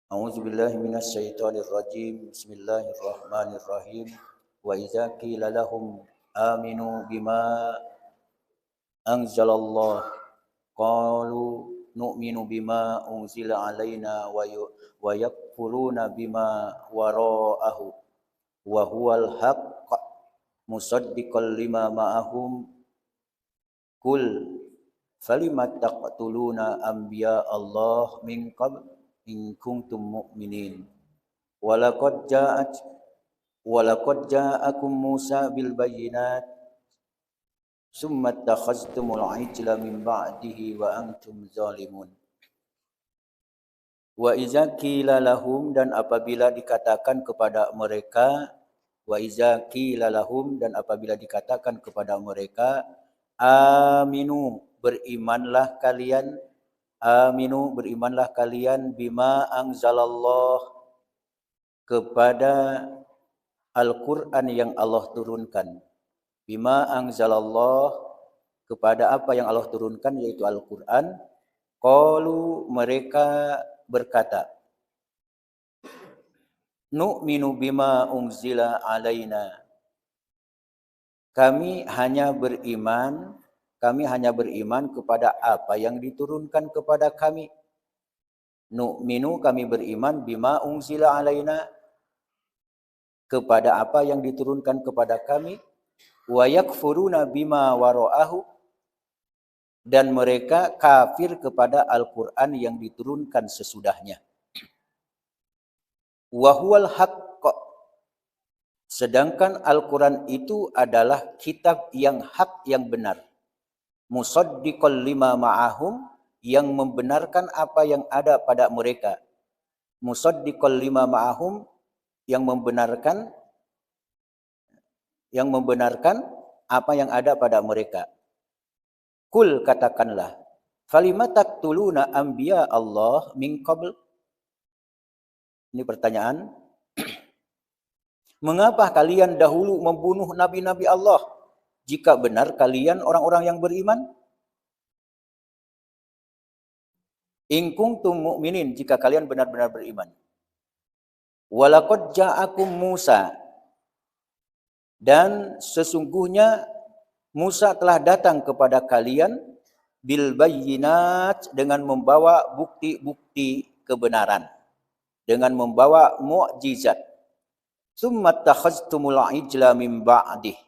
A'udzu billahi minasy syaithanir rajim. Bismillahirrahmanirrahim. Wa idza qila lahum aminu bima anzalallah qalu nu'minu bima unzila alaina wa yakfuruna bima wara'ahu wa huwal haqq musaddiqan lima ma'ahum kul falima taqtuluna anbiya Allah min qabl in kuntum mu'minin walaqad ja'akum Musa bil bayyinat summa takhaztumul ijla min ba'dihi wa antum zalimun. Wa iza qila lahum, dan apabila dikatakan kepada mereka, aminu, berimanlah kalian bima anzalallah, kepada Al-Quran yang Allah turunkan. Bima anzalallah, kepada apa yang Allah turunkan, yaitu Al-Quran. Qalu, mereka berkata, nu'minu bima unzila alaina, kami hanya beriman kepada apa yang diturunkan kepada kami. Nu'minu, kami beriman, bima unzila alaina, kepada apa yang diturunkan kepada kami. Wa yakfuruna bima wara'ahu, dan mereka kafir kepada Al-Quran yang diturunkan sesudahnya. Wa huwal haqq, sedangkan Al-Quran itu adalah kitab yang hak, yang benar. Musaddiqal lima ma'ahum, yang membenarkan apa yang ada pada mereka. Musaddiqal lima ma'ahum, yang membenarkan apa yang ada pada mereka. Kul, katakanlah, falima taqtuluna anbiya Allah min qabl. Ini pertanyaan. Mengapa kalian dahulu membunuh nabi-nabi Allah, jika benar kalian orang-orang yang beriman? In kuntum mu'minin, jika kalian benar-benar beriman. Walaqad ja'akum Musa, dan sesungguhnya Musa telah datang kepada kalian bil bayyinat, dengan membawa bukti-bukti kebenaran, dengan membawa mukjizat. Summa takhaztumul ijla min ba'dih,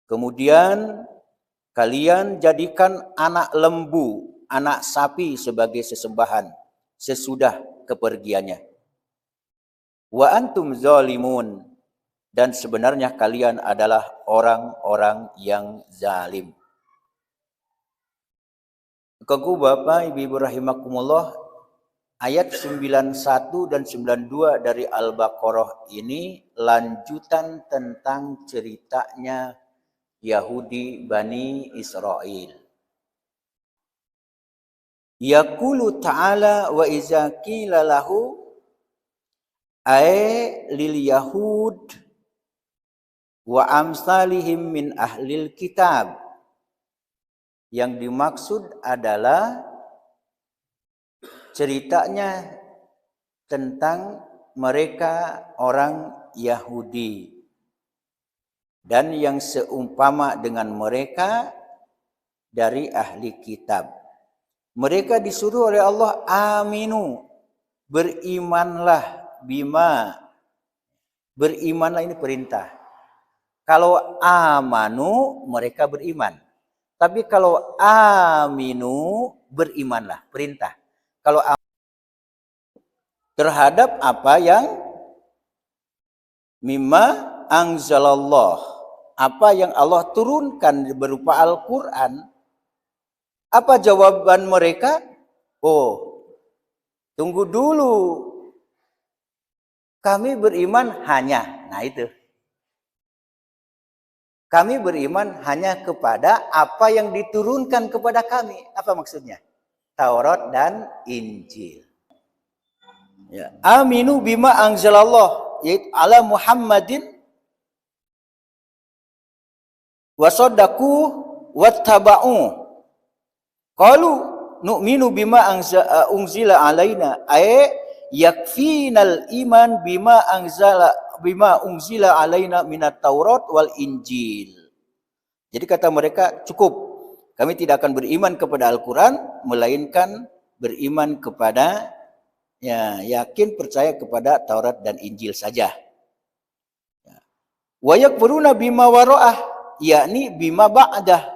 kemudian kalian jadikan anak lembu, anak sapi sebagai sesembahan sesudah kepergiannya. Wa antum zalimun, dan sebenarnya kalian adalah orang-orang yang zalim. Kagu Bapak Ibu rahimakumullah, ayat 91 dan 92 dari Al-Baqarah ini lanjutan tentang ceritanya Yahudi Bani Israel. Yaqulu ta'ala wa iza qila lahu, ay lil yahud wa amsalihim min ahlil kitab. Yang dimaksud adalah ceritanya tentang mereka orang Yahudi dan yang seumpama dengan mereka dari ahli kitab. Mereka disuruh oleh Allah, aminu, berimanlah, bima, berimanlah, ini perintah. Kalau amanu, mereka beriman. Tapi kalau aminu, berimanlah, perintah. Kalau terhadap apa yang mimma anzalallah, apa yang Allah turunkan berupa Al-Quran. Apa jawaban mereka? Oh, tunggu dulu, kami beriman hanya, nah itu, kami beriman hanya kepada apa yang diturunkan kepada kami. Apa maksudnya? Taurat dan Injil. Ya. Aminu bima anzalallah, yaitu ala Muhammadin wasaddaku wattaba'u. Qalu nu'minu bima unzila alaina, ay yakfinal iman bima unzila alaina minat Taurat wal Injil. Jadi kata mereka, cukup. Kami tidak akan beriman kepada Al-Quran, melainkan beriman kepada, yakin percaya kepada Taurat dan Injil saja. Wa yakfuruna bima wara'ah, yakni bima ba'dah.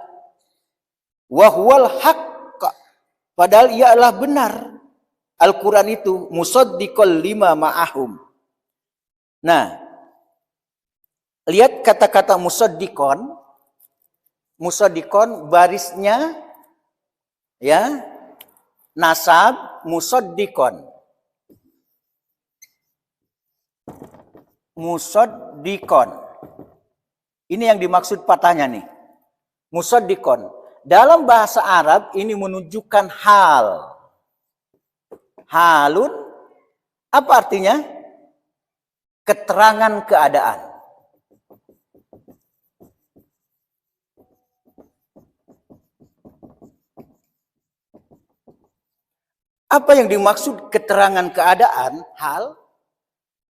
Wa huwal haqq, padahal ia adalah benar. Al-Quran itu musaddiqal lima ma'ahum. Nah, lihat kata-kata musaddiqon. Musaddiqon barisnya, ya, nasab musaddiqon. Musaddiqon. Ini yang dimaksud patahnya nih. Musaddiqon. Dalam bahasa Arab ini menunjukkan hal. Halun, apa artinya? Keterangan keadaan. Apa yang dimaksud keterangan keadaan, hal?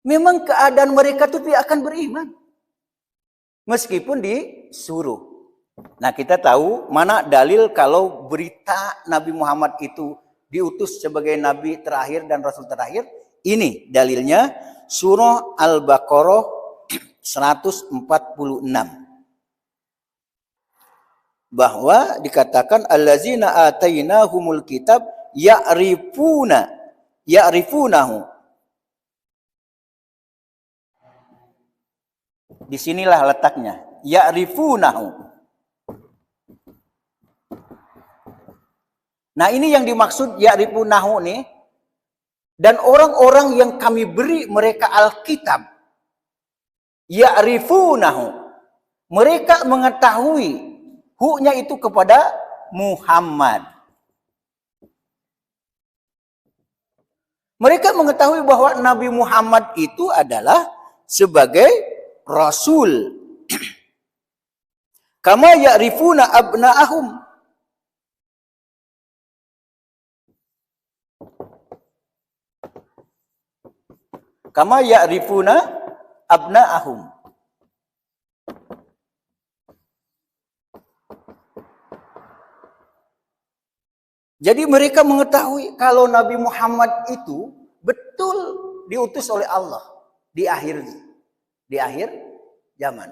Memang keadaan mereka itu tidak akan beriman. Meskipun disuruh. Nah, kita tahu mana dalil kalau berita Nabi Muhammad itu diutus sebagai Nabi terakhir dan Rasul terakhir. Ini dalilnya surah Al-Baqarah 146. Bahwa dikatakan allazina atainahumul kitab ya'rifunahu. Disinilah letaknya. Ya'rifunahu. Nah, ini yang dimaksud ya'rifunahu nih. Dan orang-orang yang kami beri mereka Alkitab. Ya'rifunahu. Mereka mengetahui hu-nya itu kepada Muhammad. Mereka mengetahui bahwa Nabi Muhammad itu adalah sebagai Rasul. Kama ya'rifuna abna'ahum. Kama ya'rifuna abna'ahum. Jadi mereka mengetahui kalau Nabi Muhammad itu betul diutus oleh Allah di akhir zaman.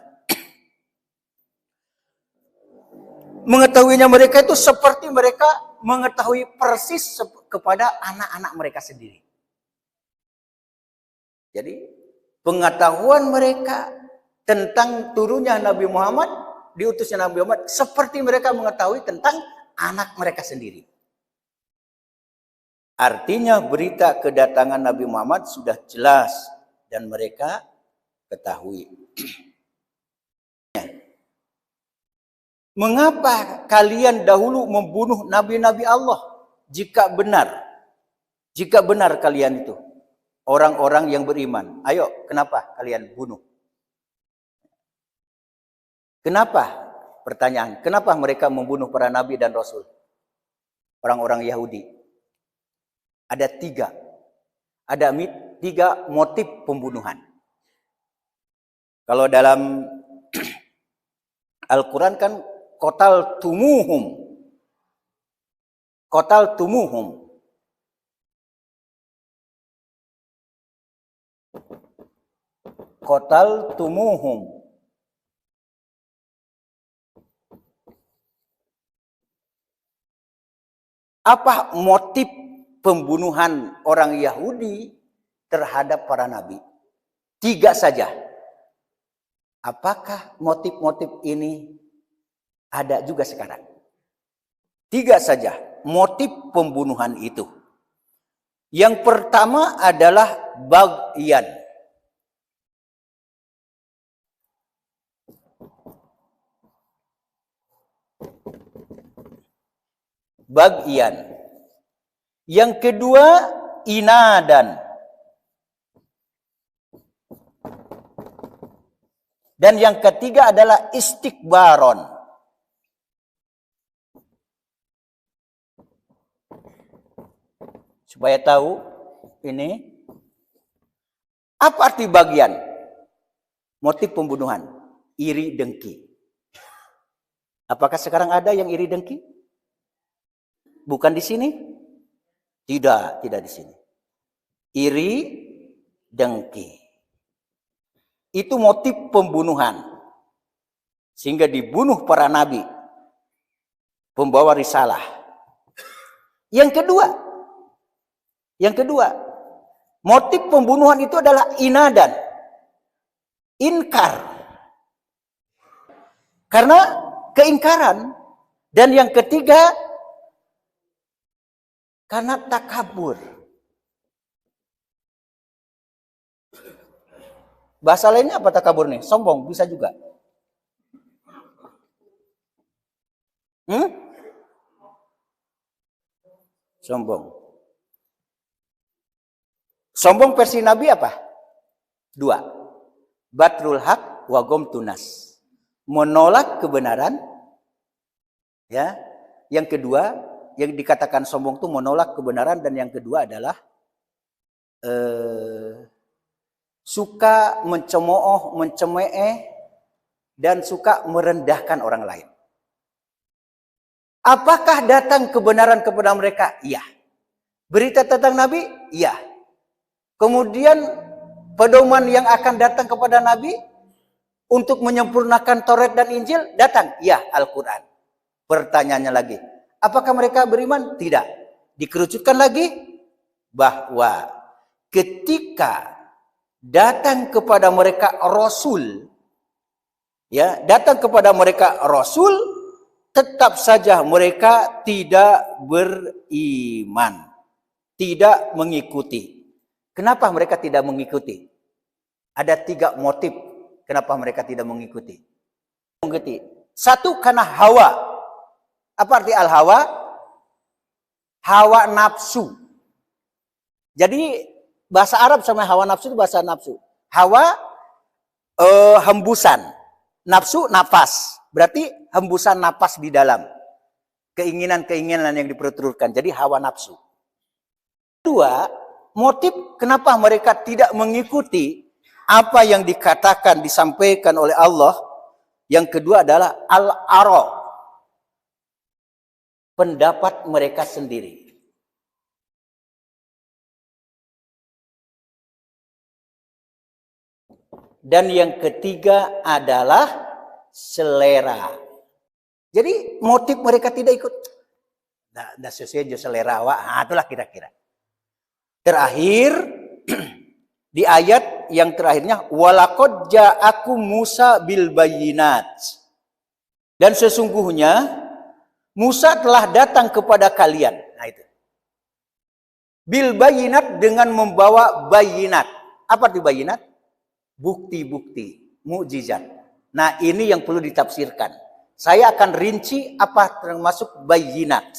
Mengetahuinya mereka itu seperti mereka mengetahui persis kepada anak-anak mereka sendiri. Jadi pengetahuan mereka tentang turunnya Nabi Muhammad, diutusnya Nabi Muhammad, seperti mereka mengetahui tentang anak mereka sendiri. Artinya berita kedatangan Nabi Muhammad sudah jelas dan mereka ketahui. Mengapa kalian dahulu membunuh nabi-nabi Allah? Jika benar kalian itu orang-orang yang beriman. Ayo, kenapa kalian bunuh? Kenapa? Pertanyaan, kenapa mereka membunuh para nabi dan rasul? Orang-orang Yahudi. Ada tiga motif pembunuhan. Kalau dalam Al-Quran kan Qatal tumuhum. Apa motif pembunuhan orang Yahudi terhadap para nabi? 3 saja. Apakah motif-motif ini ada juga sekarang? 3 saja motif pembunuhan itu. Yang pertama adalah bagyan. Bagyan. Yang kedua, inadan. Dan yang ketiga adalah istikbaron. Supaya tahu, ini Apa arti bagian? Motif pembunuhan. Iri dengki. Apakah sekarang ada yang iri dengki? Bukan di sini? Tidak di sini. Iri dengki. Itu motif pembunuhan. Sehingga dibunuh para nabi. Pembawa risalah. Yang kedua, motif pembunuhan itu adalah inadan. Inkar. Karena keingkaran. Dan yang ketiga, karena takabur. Bahasa lainnya apa takabur nih? Sombong, bisa juga. Sombong. Sombong versi Nabi apa? 2. Batrul haq wa gomtunas. Menolak kebenaran. Ya. Yang kedua, yang dikatakan sombong itu menolak kebenaran, dan yang kedua adalah suka mencemooh, mencemee, dan suka merendahkan orang lain. Apakah datang kebenaran kepada mereka? Iya. Berita tentang Nabi? Iya. Kemudian pedoman yang akan datang kepada Nabi untuk menyempurnakan Taurat dan Injil datang? Iya, Al-Quran. Pertanyaannya lagi, apakah mereka beriman? Tidak. Dikerucutkan lagi bahwa ketika datang kepada mereka Rasul, ya, datang kepada mereka Rasul, tetap saja mereka tidak beriman, tidak mengikuti. Kenapa mereka tidak mengikuti? Ada 3 motif kenapa mereka tidak mengikuti. 1, karena hawa. Apa arti al-hawa? Hawa nafsu. Jadi bahasa Arab sama hawa nafsu itu bahasa nafsu. Hawa hembusan, nafsu nafas. Berarti hembusan napas di dalam. Keinginan-keinginan yang diperturutkan. Jadi hawa nafsu. 2, motif kenapa mereka tidak mengikuti apa yang dikatakan, disampaikan oleh Allah. Yang kedua adalah al-ara. Pendapat mereka sendiri. Dan yang ketiga adalah selera. Jadi motif mereka tidak ikut. Nah, sesuai selera awak. Nah, itulah kira-kira. Terakhir di ayat yang terakhirnya walaqad ja'akum Musa bil bayyinat. Dan sesungguhnya Musa telah datang kepada kalian. Nah itu. Bil bayyinat, dengan membawa bayyinat. Apa itu bayyinat? Bukti-bukti, mukjizat. Nah, ini yang perlu ditafsirkan. Saya akan rinci apa termasuk bayyinat.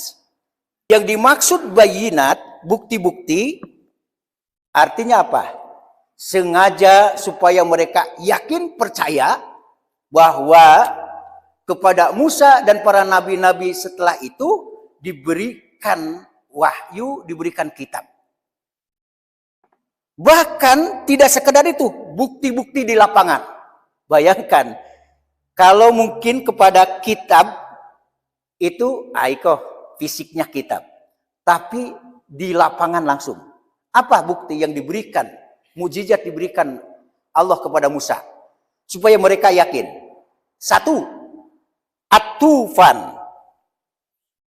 Yang dimaksud bayyinat, bukti-bukti, artinya apa? Sengaja supaya mereka yakin, percaya bahwa kepada Musa dan para nabi-nabi setelah itu diberikan wahyu, diberikan kitab. Bahkan tidak sekedar itu, bukti-bukti di lapangan. Bayangkan, kalau mungkin kepada kitab itu fisiknya kitab, tapi di lapangan langsung. Apa bukti yang diberikan? Mukjizat diberikan Allah kepada Musa supaya mereka yakin. 1, at-tufan.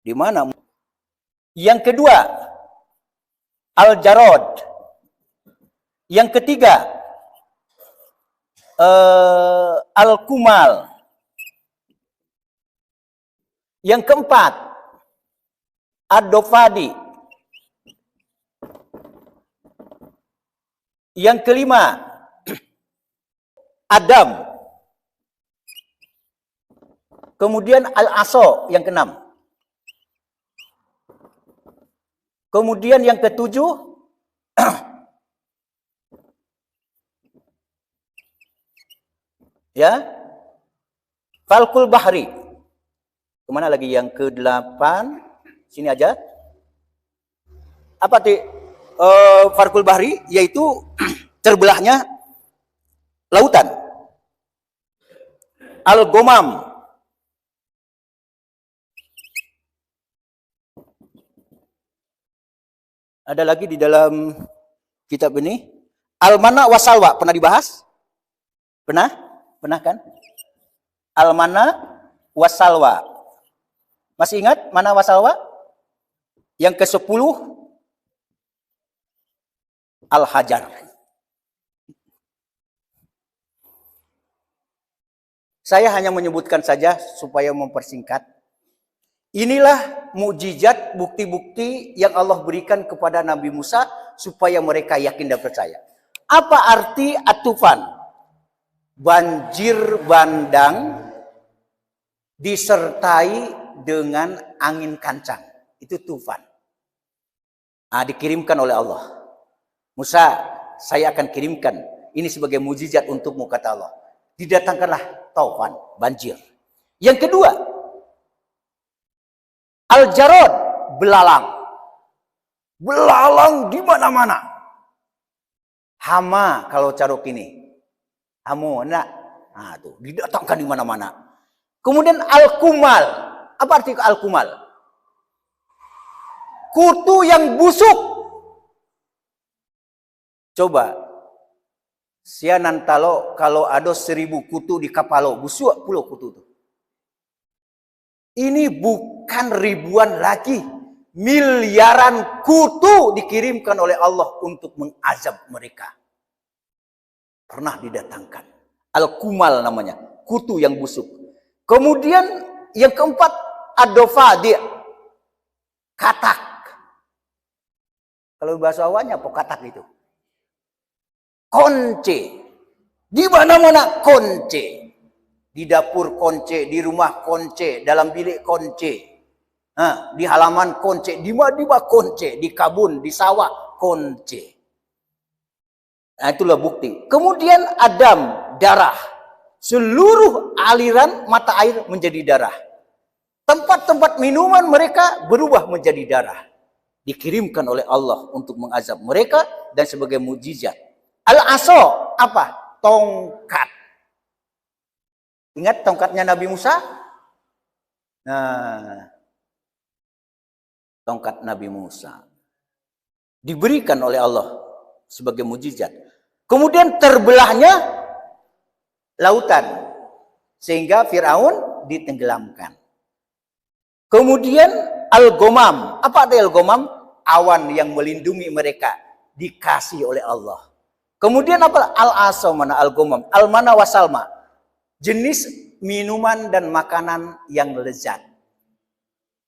Di mana? Yang kedua, al-jarad. Yang ketiga, al-kumal. Yang keempat, ad-dofadi. Yang kelima, Adam. Kemudian al-aso yang keenam. Kemudian yang ketujuh, ya, falkul bahri. Kemana lagi yang ke-8? Sini aja. Apa falkul bahri? Yaitu terbelahnya lautan. Al-Ghamam. Ada lagi di dalam kitab ini. Al-Mana Wasalwa. Pernah dibahas? Pernah? Pernah kan? Al-Mana Wasalwa. Masih ingat Mana Wasalwa? Yang ke-10 Al-Hajar. Saya hanya menyebutkan saja supaya mempersingkat. Inilah mukjizat, bukti-bukti yang Allah berikan kepada Nabi Musa supaya mereka yakin dan percaya. Apa arti atufan? Banjir bandang disertai dengan angin kencang. Itu tufan. Dikirimkan oleh Allah. Musa, saya akan kirimkan. Ini sebagai mukjizat untukmu, kata Allah. Didatangkanlah taufan, banjir. Yang kedua, Al-Jarad, belalang. Belalang di mana-mana. Hama kalau caruk ini. Hamona. Tuh, didatangkan di mana-mana. Kemudian Al-Kumal. Apa arti Al-Kumal? Kutu yang busuk. Coba. Sianan talo kalau ada 1000 kutu di kapalo. Busuk puluh kutu itu. Ini bukan ribuan lagi. Miliaran kutu dikirimkan oleh Allah untuk mengazab mereka. Pernah didatangkan. Al-Kumal namanya. Kutu yang busuk. Kemudian yang keempat. Ad-Dofadi. Katak. Kalau bahasa awalnya apa katak itu? Konce. Di mana-mana konce. Di dapur konce, di rumah konce, dalam bilik konce, di halaman konce, di mana konce, di kabun, di sawah konce. Nah, itulah bukti. Kemudian Adam, darah. Seluruh aliran mata air menjadi darah. Tempat-tempat minuman mereka berubah menjadi darah. Dikirimkan oleh Allah untuk mengazab mereka dan sebagai mukjizat. Al-Aso, apa? Tongkat. Ingat tongkatnya Nabi Musa? Nah, tongkat Nabi Musa diberikan oleh Allah sebagai mukjizat. Kemudian terbelahnya lautan sehingga Firaun ditenggelamkan. Kemudian Al-Ghamam. Apa arti Al-Ghamam? Awan yang melindungi mereka dikasih oleh Allah. Kemudian apa? Al-Aso, mana Al-Ghamam, Al-Mana Wasalma. Jenis minuman dan makanan yang lezat.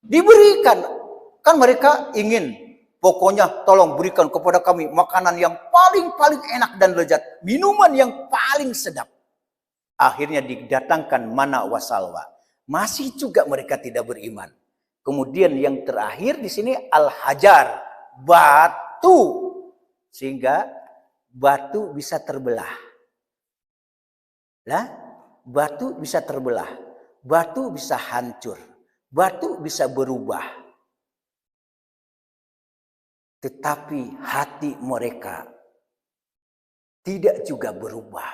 Diberikan. Kan mereka ingin. Pokoknya tolong berikan kepada kami makanan yang paling enak dan lezat. Minuman yang paling sedap. Akhirnya didatangkan mana wasalwa. Masih juga mereka tidak beriman. Kemudian yang terakhir di sini Al-Hajar. Batu. Sehingga batu bisa terbelah. Lah? Batu bisa terbelah, batu bisa hancur, batu bisa berubah. Tetapi hati mereka tidak juga berubah,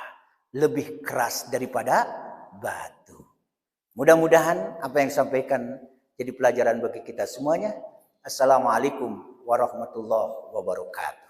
lebih keras daripada batu. Mudah-mudahan apa yang disampaikan jadi pelajaran bagi kita semuanya. Assalamualaikum warahmatullahi wabarakatuh.